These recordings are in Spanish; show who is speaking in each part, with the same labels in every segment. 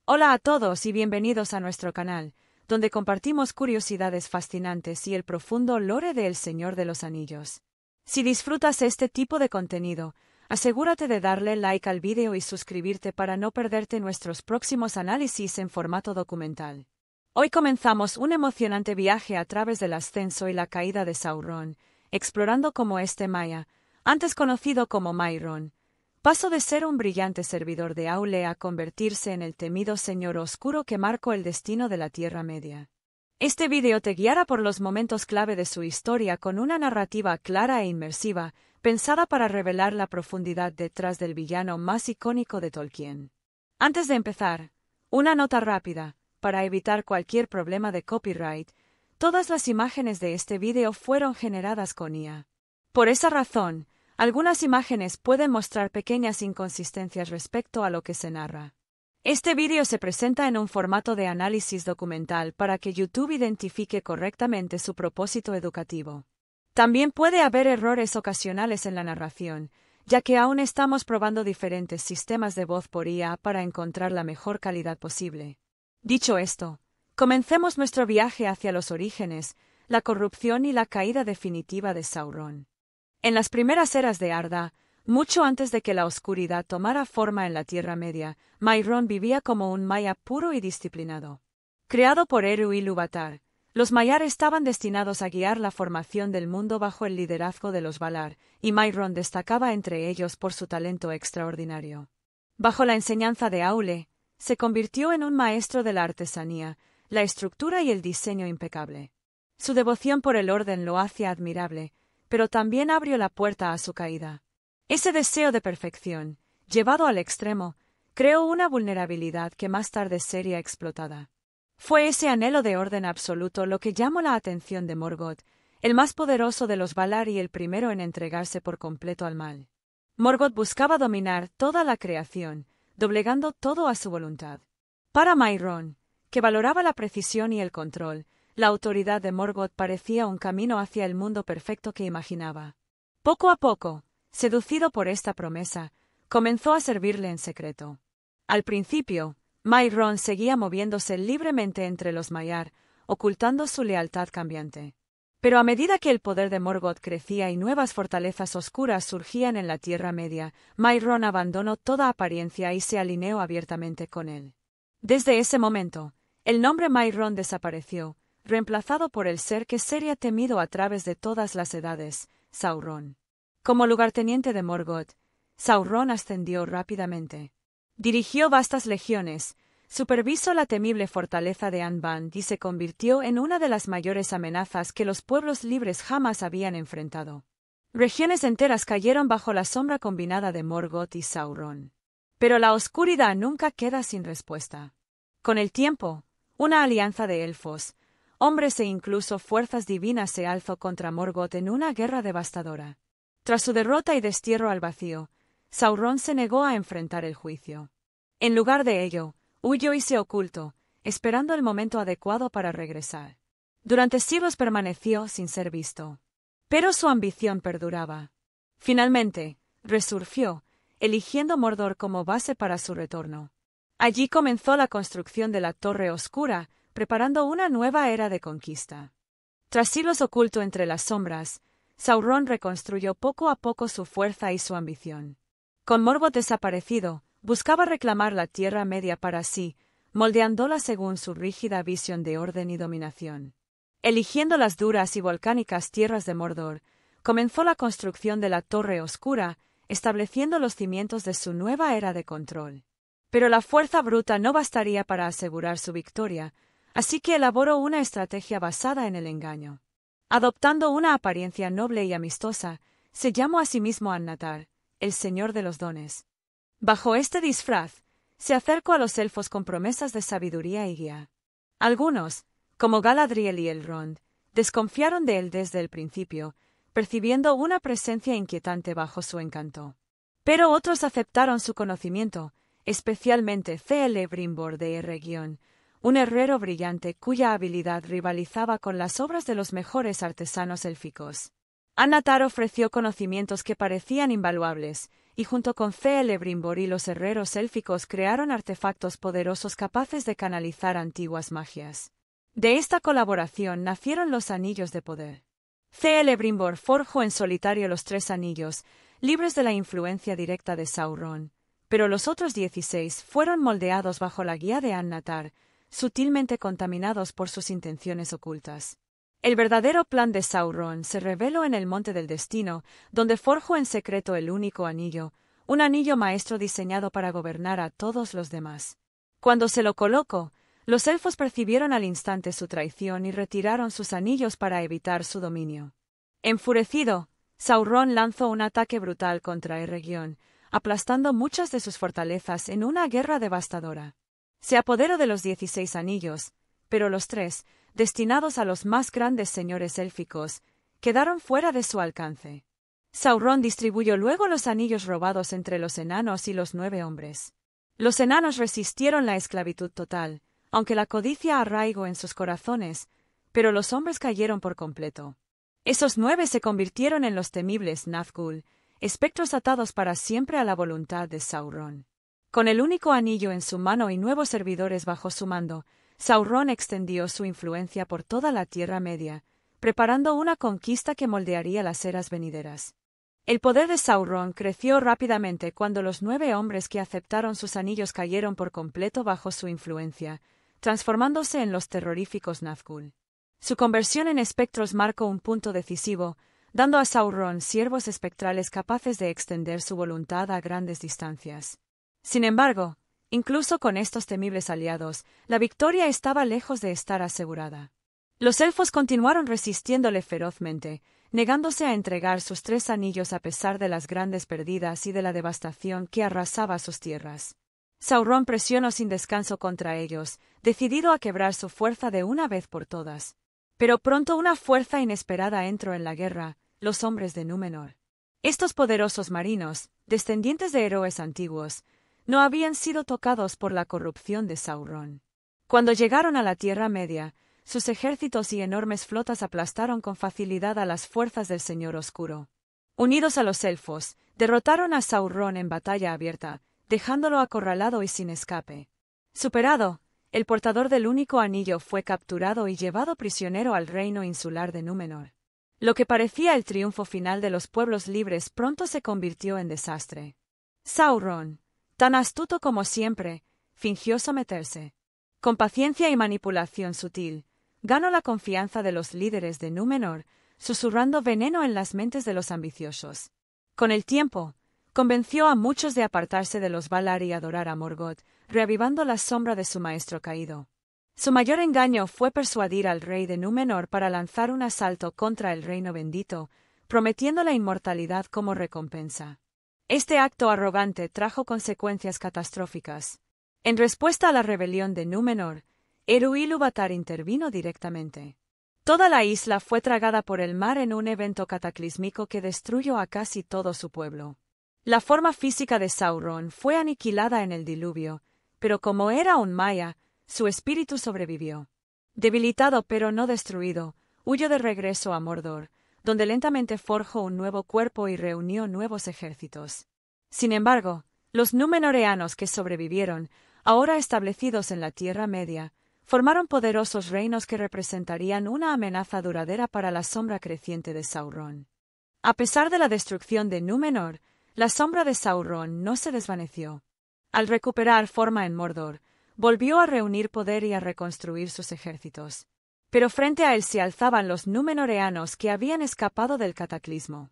Speaker 1: Hola a todos y bienvenidos a nuestro canal, donde compartimos curiosidades fascinantes y el profundo lore de El Señor de los Anillos. Si disfrutas este tipo de contenido, asegúrate de darle like al vídeo y suscribirte para no perderte nuestros próximos análisis en formato documental. Hoy comenzamos un emocionante viaje a través del ascenso y la caída de Sauron, explorando cómo este Maya, antes conocido como Mairon, pasó de ser un brillante servidor de Aule a convertirse en el temido Señor Oscuro que marcó el destino de la Tierra Media. Este vídeo te guiará por los momentos clave de su historia con una narrativa clara e inmersiva, pensada para revelar la profundidad detrás del villano más icónico de Tolkien. Antes de empezar, una nota rápida, para evitar cualquier problema de copyright, todas las imágenes de este vídeo fueron generadas con IA. Por esa razón, algunas imágenes pueden mostrar pequeñas inconsistencias respecto a lo que se narra. Este vídeo se presenta en un formato de análisis documental para que YouTube identifique correctamente su propósito educativo. También puede haber errores ocasionales en la narración, ya que aún estamos probando diferentes sistemas de voz por IA para encontrar la mejor calidad posible. Dicho esto, comencemos nuestro viaje hacia los orígenes, la corrupción y la caída definitiva de Sauron. En las primeras eras de Arda, mucho antes de que la oscuridad tomara forma en la Tierra Media, Mairon vivía como un Maya puro y disciplinado. Creado por Eru Ilúvatar, los Maiar estaban destinados a guiar la formación del mundo bajo el liderazgo de los Valar, y Mairon destacaba entre ellos por su talento extraordinario. Bajo la enseñanza de Aule, se convirtió en un maestro de la artesanía, la estructura y el diseño impecable. Su devoción por el orden lo hacía admirable, pero también abrió la puerta a su caída. Ese deseo de perfección, llevado al extremo, creó una vulnerabilidad que más tarde sería explotada. Fue ese anhelo de orden absoluto lo que llamó la atención de Morgoth, el más poderoso de los Valar y el primero en entregarse por completo al mal. Morgoth buscaba dominar toda la creación, doblegando todo a su voluntad. Para Mairon, que valoraba la precisión y el control, la autoridad de Morgoth parecía un camino hacia el mundo perfecto que imaginaba. Poco a poco, seducido por esta promesa, comenzó a servirle en secreto. Al principio, Mairon seguía moviéndose libremente entre los Maiar, ocultando su lealtad cambiante. Pero a medida que el poder de Morgoth crecía y nuevas fortalezas oscuras surgían en la Tierra Media, Mairon abandonó toda apariencia y se alineó abiertamente con él. Desde ese momento, el nombre Mairon desapareció, reemplazado por el ser que sería temido a través de todas las edades, Sauron. Como lugarteniente de Morgoth, Sauron ascendió rápidamente. Dirigió vastas legiones, supervisó la temible fortaleza de Angband y se convirtió en una de las mayores amenazas que los pueblos libres jamás habían enfrentado. Regiones enteras cayeron bajo la sombra combinada de Morgoth y Sauron. Pero la oscuridad nunca queda sin respuesta. Con el tiempo, una alianza de elfos, hombres e incluso fuerzas divinas se alzó contra Morgoth en una guerra devastadora. Tras su derrota y destierro al vacío, Sauron se negó a enfrentar el juicio. En lugar de ello, huyó y se ocultó, esperando el momento adecuado para regresar. Durante siglos permaneció sin ser visto. Pero su ambición perduraba. Finalmente, resurgió, eligiendo Mordor como base para su retorno. Allí comenzó la construcción de la Torre Oscura, preparando una nueva era de conquista. Tras siglos oculto entre las sombras, Sauron reconstruyó poco a poco su fuerza y su ambición. Con Morgoth desaparecido, buscaba reclamar la Tierra Media para sí, moldeándola según su rígida visión de orden y dominación. Eligiendo las duras y volcánicas tierras de Mordor, comenzó la construcción de la Torre Oscura, estableciendo los cimientos de su nueva era de control. Pero la fuerza bruta no bastaría para asegurar su victoria, así que elaboró una estrategia basada en el engaño. Adoptando una apariencia noble y amistosa, se llamó a sí mismo Annatar, el Señor de los Dones. Bajo este disfraz, se acercó a los elfos con promesas de sabiduría y guía. Algunos, como Galadriel y Elrond, desconfiaron de él desde el principio, percibiendo una presencia inquietante bajo su encanto. Pero otros aceptaron su conocimiento, especialmente Celebrimbor de R-, un herrero brillante cuya habilidad rivalizaba con las obras de los mejores artesanos élficos. Annatar ofreció conocimientos que parecían invaluables, y junto con Celebrimbor y los herreros élficos crearon artefactos poderosos capaces de canalizar antiguas magias. De esta colaboración nacieron los anillos de poder. Celebrimbor forjó en solitario los 3 anillos, libres de la influencia directa de Sauron, pero los otros 16 fueron moldeados bajo la guía de Annatar, sutilmente contaminados por sus intenciones ocultas. El verdadero plan de Sauron se reveló en el Monte del Destino, donde forjó en secreto el único anillo, un anillo maestro diseñado para gobernar a todos los demás. Cuando se lo colocó, los elfos percibieron al instante su traición y retiraron sus anillos para evitar su dominio. Enfurecido, Sauron lanzó un ataque brutal contra Eregion, aplastando muchas de sus fortalezas en una guerra devastadora. Se apoderó de los 16 anillos, pero los 3, destinados a los más grandes señores élficos, quedaron fuera de su alcance. Sauron distribuyó luego los anillos robados entre los enanos y los 9 hombres. Los enanos resistieron la esclavitud total, aunque la codicia arraigó en sus corazones, pero los hombres cayeron por completo. Esos 9 se convirtieron en los temibles Nazgûl, espectros atados para siempre a la voluntad de Sauron. Con el único anillo en su mano y nuevos servidores bajo su mando, Sauron extendió su influencia por toda la Tierra Media, preparando una conquista que moldearía las eras venideras. El poder de Sauron creció rápidamente cuando los 9 hombres que aceptaron sus anillos cayeron por completo bajo su influencia, transformándose en los terroríficos Nazgûl. Su conversión en espectros marcó un punto decisivo, dando a Sauron siervos espectrales capaces de extender su voluntad a grandes distancias. Sin embargo, incluso con estos temibles aliados, la victoria estaba lejos de estar asegurada. Los elfos continuaron resistiéndole ferozmente, negándose a entregar sus 3 anillos a pesar de las grandes pérdidas y de la devastación que arrasaba sus tierras. Sauron presionó sin descanso contra ellos, decidido a quebrar su fuerza de una vez por todas. Pero pronto una fuerza inesperada entró en la guerra, los hombres de Númenor. Estos poderosos marinos, descendientes de héroes antiguos, no habían sido tocados por la corrupción de Sauron. Cuando llegaron a la Tierra Media, sus ejércitos y enormes flotas aplastaron con facilidad a las fuerzas del Señor Oscuro. Unidos a los elfos, derrotaron a Sauron en batalla abierta, dejándolo acorralado y sin escape. Superado, el portador del único anillo fue capturado y llevado prisionero al reino insular de Númenor. Lo que parecía el triunfo final de los pueblos libres pronto se convirtió en desastre. Sauron, tan astuto como siempre, fingió someterse. Con paciencia y manipulación sutil, ganó la confianza de los líderes de Númenor, susurrando veneno en las mentes de los ambiciosos. Con el tiempo, convenció a muchos de apartarse de los Valar y adorar a Morgoth, reavivando la sombra de su maestro caído. Su mayor engaño fue persuadir al rey de Númenor para lanzar un asalto contra el reino bendito, prometiendo la inmortalidad como recompensa. Este acto arrogante trajo consecuencias catastróficas. En respuesta a la rebelión de Númenor, Eru Ilúvatar intervino directamente. Toda la isla fue tragada por el mar en un evento cataclísmico que destruyó a casi todo su pueblo. La forma física de Sauron fue aniquilada en el diluvio, pero como era un Maya, su espíritu sobrevivió. Debilitado pero no destruido, huyó de regreso a Mordor, donde lentamente forjó un nuevo cuerpo y reunió nuevos ejércitos. Sin embargo, los númenoreanos que sobrevivieron, ahora establecidos en la Tierra Media, formaron poderosos reinos que representarían una amenaza duradera para la sombra creciente de Sauron. A pesar de la destrucción de Númenor, la sombra de Sauron no se desvaneció. Al recuperar forma en Mordor, volvió a reunir poder y a reconstruir sus ejércitos. Pero frente a él se alzaban los númenoreanos que habían escapado del cataclismo.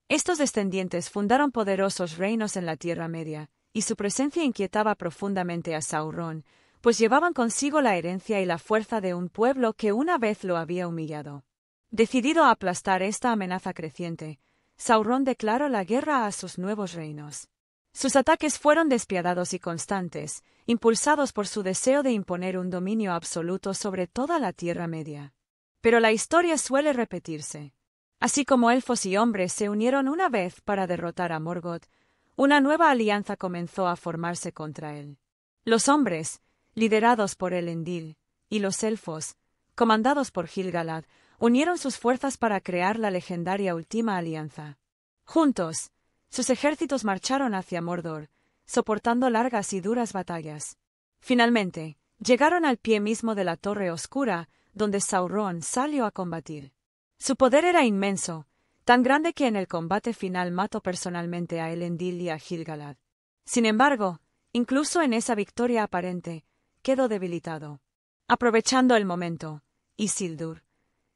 Speaker 1: Estos descendientes fundaron poderosos reinos en la Tierra Media, y su presencia inquietaba profundamente a Sauron, pues llevaban consigo la herencia y la fuerza de un pueblo que una vez lo había humillado. Decidido a aplastar esta amenaza creciente, Sauron declaró la guerra a sus nuevos reinos. Sus ataques fueron despiadados y constantes, impulsados por su deseo de imponer un dominio absoluto sobre toda la Tierra Media. Pero la historia suele repetirse. Así como elfos y hombres se unieron una vez para derrotar a Morgoth, una nueva alianza comenzó a formarse contra él. Los hombres, liderados por Elendil, y los elfos, comandados por Gil-galad, unieron sus fuerzas para crear la legendaria Última Alianza. Juntos, Sus ejércitos marcharon hacia Mordor, soportando largas y duras batallas. Finalmente, llegaron al pie mismo de la Torre Oscura, donde Sauron salió a combatir. Su poder era inmenso, tan grande que en el combate final mató personalmente a Elendil y a Gil-galad. Sin embargo, incluso en esa victoria aparente, quedó debilitado. Aprovechando el momento, Isildur,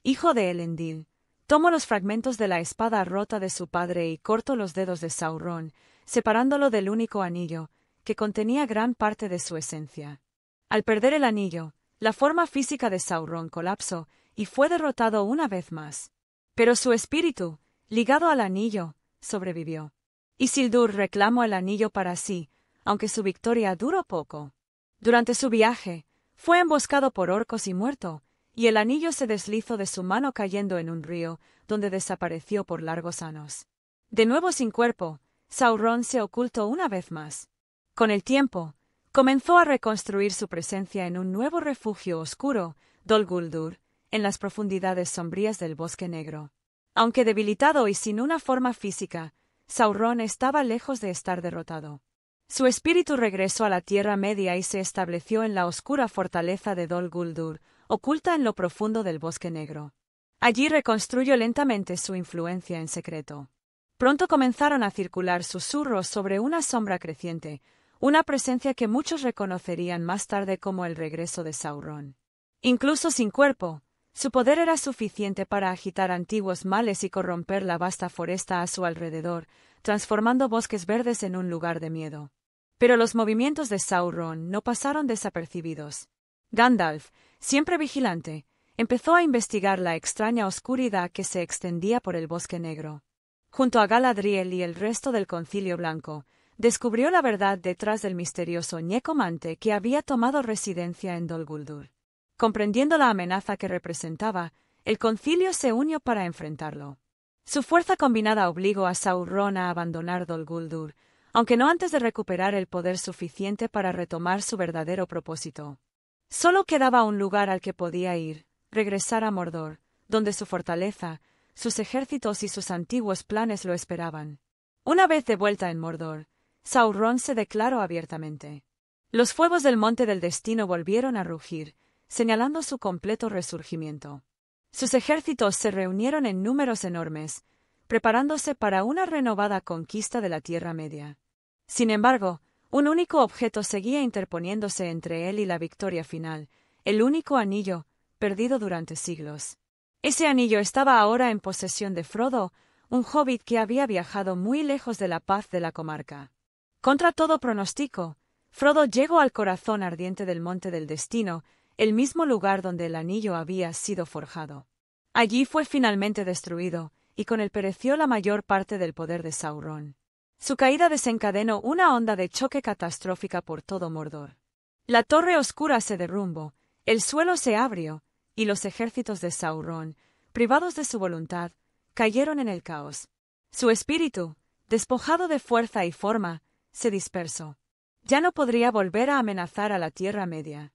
Speaker 1: hijo de Elendil, tomó los fragmentos de la espada rota de su padre y cortó los dedos de Sauron, separándolo del único anillo, que contenía gran parte de su esencia. Al perder el anillo, la forma física de Sauron colapsó y fue derrotado una vez más. Pero su espíritu, ligado al anillo, sobrevivió. Isildur reclamó el anillo para sí, aunque su victoria duró poco. Durante su viaje, fue emboscado por orcos y muerto, y el anillo se deslizó de su mano cayendo en un río, donde desapareció por largos años. De nuevo sin cuerpo, Sauron se ocultó una vez más. Con el tiempo, comenzó a reconstruir su presencia en un nuevo refugio oscuro, Dol Guldur, en las profundidades sombrías del Bosque Negro. Aunque debilitado y sin una forma física, Sauron estaba lejos de estar derrotado. Su espíritu regresó a la Tierra Media y se estableció en la oscura fortaleza de Dol Guldur, oculta en lo profundo del Bosque Negro. Allí reconstruyó lentamente su influencia en secreto. Pronto comenzaron a circular susurros sobre una sombra creciente, una presencia que muchos reconocerían más tarde como el regreso de Sauron. Incluso sin cuerpo, su poder era suficiente para agitar antiguos males y corromper la vasta foresta a su alrededor, transformando bosques verdes en un lugar de miedo. Pero los movimientos de Sauron no pasaron desapercibidos. Gandalf, siempre vigilante, empezó a investigar la extraña oscuridad que se extendía por el Bosque Negro. Junto a Galadriel y el resto del Concilio Blanco, descubrió la verdad detrás del misterioso Necomante que había tomado residencia en Dol Guldur. Comprendiendo la amenaza que representaba, el concilio se unió para enfrentarlo. Su fuerza combinada obligó a Sauron a abandonar Dol Guldur, aunque no antes de recuperar el poder suficiente para retomar su verdadero propósito. Solo quedaba un lugar al que podía ir, regresar a Mordor, donde su fortaleza, sus ejércitos y sus antiguos planes lo esperaban. Una vez de vuelta en Mordor, Sauron se declaró abiertamente. Los fuegos del Monte del Destino volvieron a rugir, señalando su completo resurgimiento. Sus ejércitos se reunieron en números enormes, preparándose para una renovada conquista de la Tierra Media. Sin embargo, un único objeto seguía interponiéndose entre él y la victoria final, el único anillo, perdido durante siglos. Ese anillo estaba ahora en posesión de Frodo, un hobbit que había viajado muy lejos de la paz de la comarca. Contra todo pronóstico, Frodo llegó al corazón ardiente del Monte del Destino, el mismo lugar donde el anillo había sido forjado. Allí fue finalmente destruido, y con él pereció la mayor parte del poder de Sauron. Su caída desencadenó una onda de choque catastrófica por todo Mordor. La Torre Oscura se derrumbó, el suelo se abrió, y los ejércitos de Sauron, privados de su voluntad, cayeron en el caos. Su espíritu, despojado de fuerza y forma, se dispersó. Ya no podría volver a amenazar a la Tierra Media.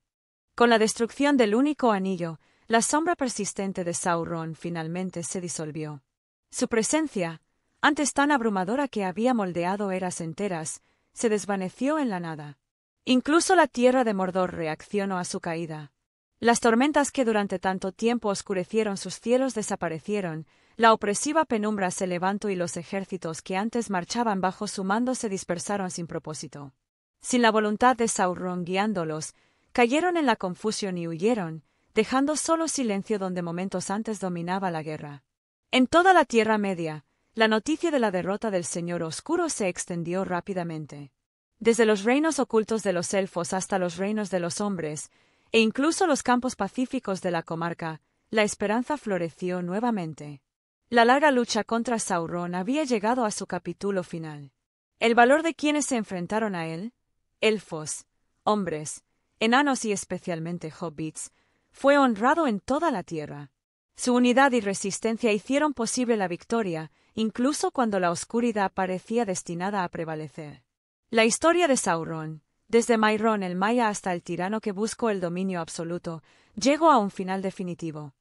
Speaker 1: Con la destrucción del único anillo, la sombra persistente de Sauron finalmente se disolvió. Su presencia, antes tan abrumadora que había moldeado eras enteras, se desvaneció en la nada. Incluso la tierra de Mordor reaccionó a su caída. Las tormentas que durante tanto tiempo oscurecieron sus cielos desaparecieron, la opresiva penumbra se levantó y los ejércitos que antes marchaban bajo su mando se dispersaron sin propósito. Sin la voluntad de Sauron guiándolos, cayeron en la confusión y huyeron, dejando solo silencio donde momentos antes dominaba la guerra. En toda la Tierra Media, la noticia de la derrota del Señor Oscuro se extendió rápidamente. Desde los reinos ocultos de los elfos hasta los reinos de los hombres, e incluso los campos pacíficos de la comarca, la esperanza floreció nuevamente. La larga lucha contra Sauron había llegado a su capítulo final. El valor de quienes se enfrentaron a él, elfos, hombres, enanos y especialmente hobbits, fue honrado en toda la tierra. Su unidad y resistencia hicieron posible la victoria, incluso cuando la oscuridad parecía destinada a prevalecer. La historia de Sauron, desde Mairon el Maya hasta el tirano que buscó el dominio absoluto, llegó a un final definitivo.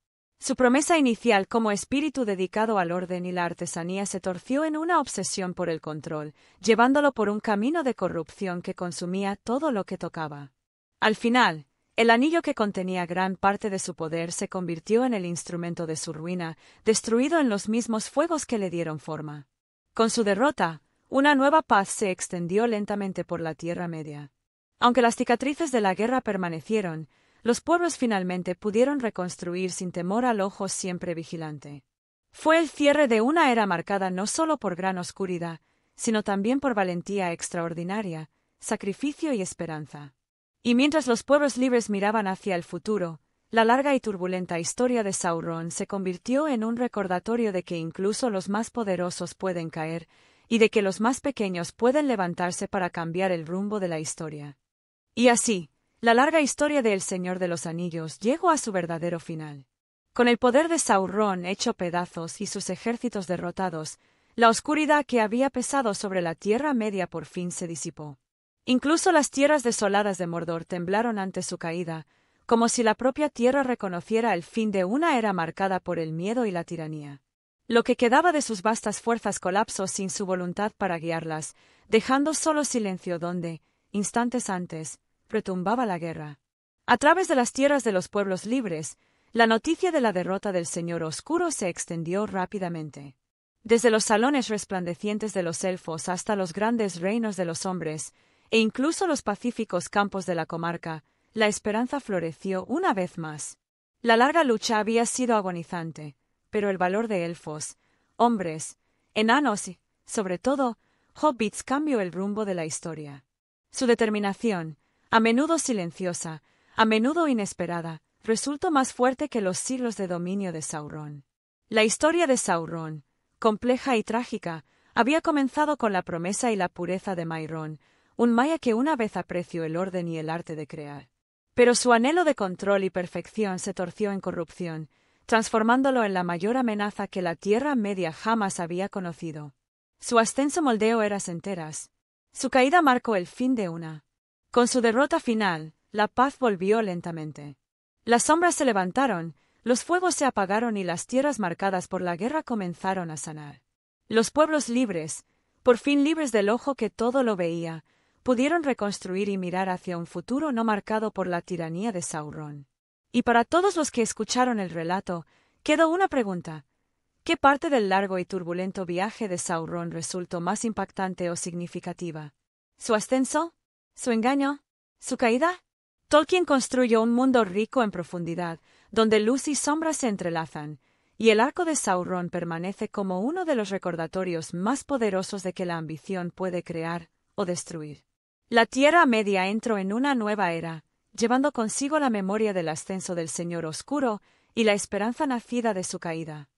Speaker 1: Su promesa inicial como espíritu dedicado al orden y la artesanía se torció en una obsesión por el control, llevándolo por un camino de corrupción que consumía todo lo que tocaba. Al final, el anillo que contenía gran parte de su poder se convirtió en el instrumento de su ruina, destruido en los mismos fuegos que le dieron forma. Con su derrota, una nueva paz se extendió lentamente por la Tierra Media. Aunque las cicatrices de la guerra permanecieron, los pueblos finalmente pudieron reconstruir sin temor al ojo siempre vigilante. Fue el cierre de una era marcada no solo por gran oscuridad, sino también por valentía extraordinaria, sacrificio y esperanza. Y mientras los pueblos libres miraban hacia el futuro, la larga y turbulenta historia de Sauron se convirtió en un recordatorio de que incluso los más poderosos pueden caer, y de que los más pequeños pueden levantarse para cambiar el rumbo de la historia. Y así, la larga historia de El Señor de los Anillos llegó a su verdadero final. Con el poder de Sauron hecho pedazos y sus ejércitos derrotados, la oscuridad que había pesado sobre la Tierra Media por fin se disipó. Incluso las tierras desoladas de Mordor temblaron ante su caída, como si la propia tierra reconociera el fin de una era marcada por el miedo y la tiranía. Lo que quedaba de sus vastas fuerzas colapsó sin su voluntad para guiarlas, dejando solo silencio donde, instantes antes, retumbaba la guerra. A través de las tierras de los pueblos libres, la noticia de la derrota del Señor Oscuro se extendió rápidamente. Desde los salones resplandecientes de los elfos hasta los grandes reinos de los hombres, e incluso los pacíficos campos de la comarca, la esperanza floreció una vez más. La larga lucha había sido agonizante, pero el valor de elfos, hombres, enanos y, sobre todo, hobbits cambió el rumbo de la historia. Su determinación, a menudo silenciosa, a menudo inesperada, resultó más fuerte que los siglos de dominio de Sauron. La historia de Sauron, compleja y trágica, había comenzado con la promesa y la pureza de Mairon, un Maya que una vez apreció el orden y el arte de crear. Pero su anhelo de control y perfección se torció en corrupción, transformándolo en la mayor amenaza que la Tierra Media jamás había conocido. Su ascenso moldeó eras enteras. Su caída marcó el fin de una. Con su derrota final, la paz volvió lentamente. Las sombras se levantaron, los fuegos se apagaron y las tierras marcadas por la guerra comenzaron a sanar. Los pueblos libres, por fin libres del ojo que todo lo veía, pudieron reconstruir y mirar hacia un futuro no marcado por la tiranía de Sauron. Y para todos los que escucharon el relato, quedó una pregunta. ¿Qué parte del largo y turbulento viaje de Sauron resultó más impactante o significativa? ¿Su ascenso? ¿Su engaño? ¿Su caída? Tolkien construyó un mundo rico en profundidad, donde luz y sombra se entrelazan, y el arco de Sauron permanece como uno de los recordatorios más poderosos de que la ambición puede crear o destruir. La Tierra Media entró en una nueva era, llevando consigo la memoria del ascenso del Señor Oscuro y la esperanza nacida de su caída.